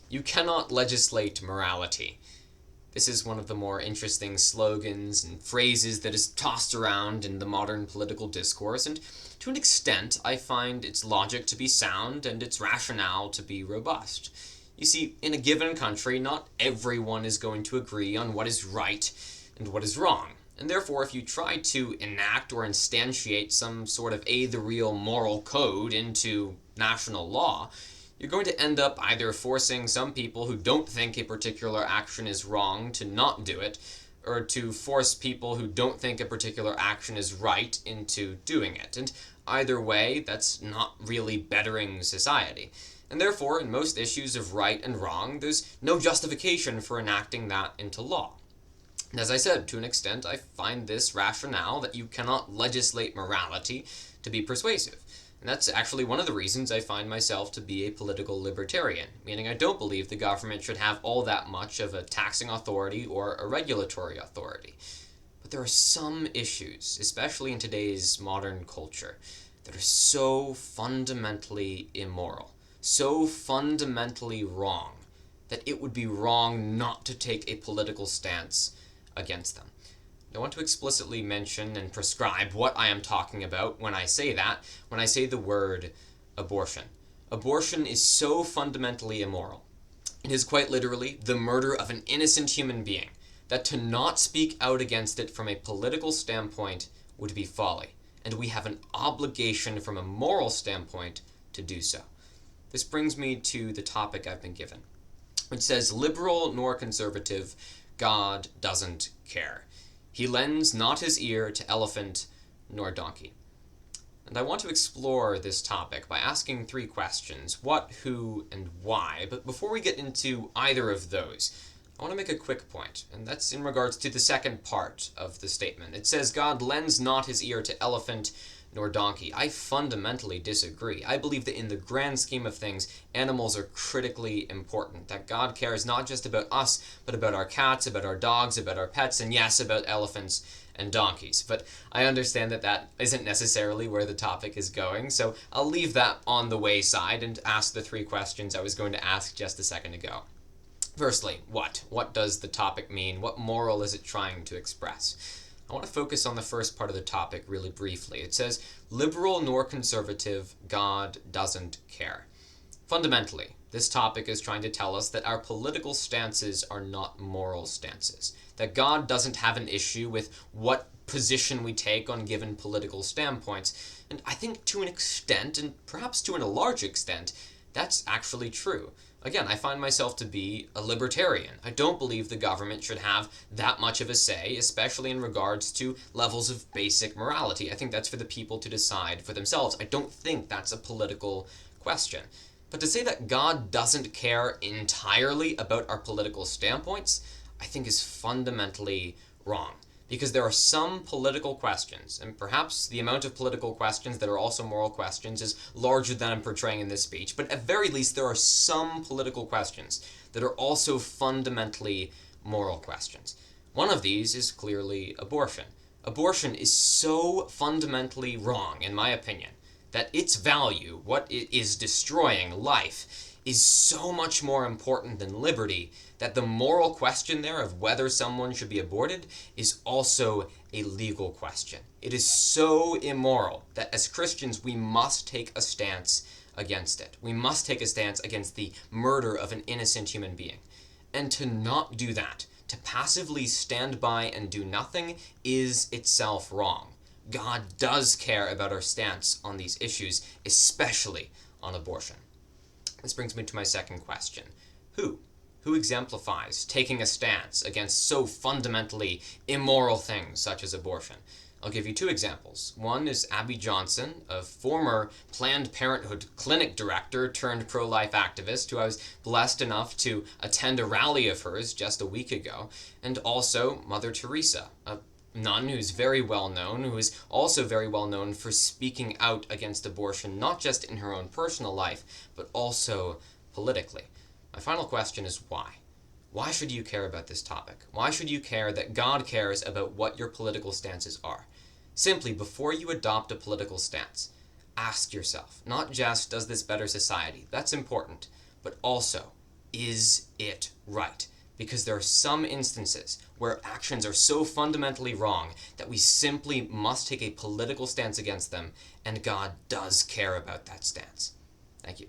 You cannot legislate morality. This is one of the more interesting slogans and phrases that is tossed around in the modern political discourse, and to an extent I find its logic to be sound and its rationale to be robust. You see, in a given country, not everyone is going to agree on what is right and what is wrong. And therefore, if you try to enact or instantiate some sort of the real moral code into national law, you're going to end up either forcing some people who don't think a particular action is wrong to not do it, or to force people who don't think a particular action is right into doing it. And either way, that's not really bettering society. And therefore, in most issues of right and wrong, there's no justification for enacting that into law. And as I said, to an extent, I find this rationale that you cannot legislate morality to be persuasive. And that's actually one of the reasons I find myself to be a political libertarian, meaning I don't believe the government should have all that much of a taxing authority or a regulatory authority. But there are some issues, especially in today's modern culture, that are so fundamentally immoral, so fundamentally wrong, that it would be wrong not to take a political stance against them. I want to explicitly mention and prescribe what I am talking about when I say that, when I say the word abortion. Abortion is so fundamentally immoral. It is quite literally the murder of an innocent human being, that to not speak out against it from a political standpoint would be folly, and we have an obligation from a moral standpoint to do so. This brings me to the topic I've been given, which says, liberal nor conservative, God doesn't care. He lends not his ear to elephant nor donkey. And I want to explore this topic by asking three questions: what, who, and why. But before we get into either of those, I want to make a quick point, and that's in regards to the second part of the statement. It says, God lends not his ear to elephant nor donkey. I fundamentally disagree. I believe that in the grand scheme of things, animals are critically important, that God cares not just about us, but about our cats, about our dogs, about our pets, and yes, about elephants and donkeys. But I understand that that isn't necessarily where the topic is going, so I'll leave that on the wayside and ask the three questions I was going to ask just a second ago. Firstly, what? What does the topic mean? What moral is it trying to express? I want to focus on the first part of the topic really briefly. It says, liberal nor conservative, God doesn't care. Fundamentally, this topic is trying to tell us that our political stances are not moral stances, that God doesn't have an issue with what position we take on given political standpoints, and I think to an extent, and perhaps to a large extent, that's actually true. Again, I find myself to be a libertarian. I don't believe the government should have that much of a say, especially in regards to levels of basic morality. I think that's for the people to decide for themselves. I don't think that's a political question. But to say that God doesn't care entirely about our political standpoints, I think is fundamentally wrong. Because there are some political questions, and perhaps the amount of political questions that are also moral questions is larger than I'm portraying in this speech, but at very least there are some political questions that are also fundamentally moral questions. One of these is clearly abortion. Abortion is so fundamentally wrong, in my opinion, that its value, what it is destroying, life, is so much more important than liberty, that the moral question there of whether someone should be aborted is also a legal question. It is so immoral that as Christians we must take a stance against it. We must take a stance against the murder of an innocent human being. And to not do that, to passively stand by and do nothing, is itself wrong. God does care about our stance on these issues, especially on abortion. This brings me to my second question. Who? Who exemplifies taking a stance against so fundamentally immoral things such as abortion? I'll give you two examples. One is Abby Johnson, a former Planned Parenthood clinic director turned pro-life activist who I was blessed enough to attend a rally of hers just a week ago, and also Mother Teresa, a nun who's very well known, who is also very well known for speaking out against abortion, not just in her own personal life, but also politically. My final question is why? Why should you care about this topic? Why should you care that God cares about what your political stances are? Simply, before you adopt a political stance, ask yourself, not just, does this better society? That's important, but also, is it right? Because there are some instances where actions are so fundamentally wrong that we simply must take a political stance against them, and God does care about that stance. Thank you.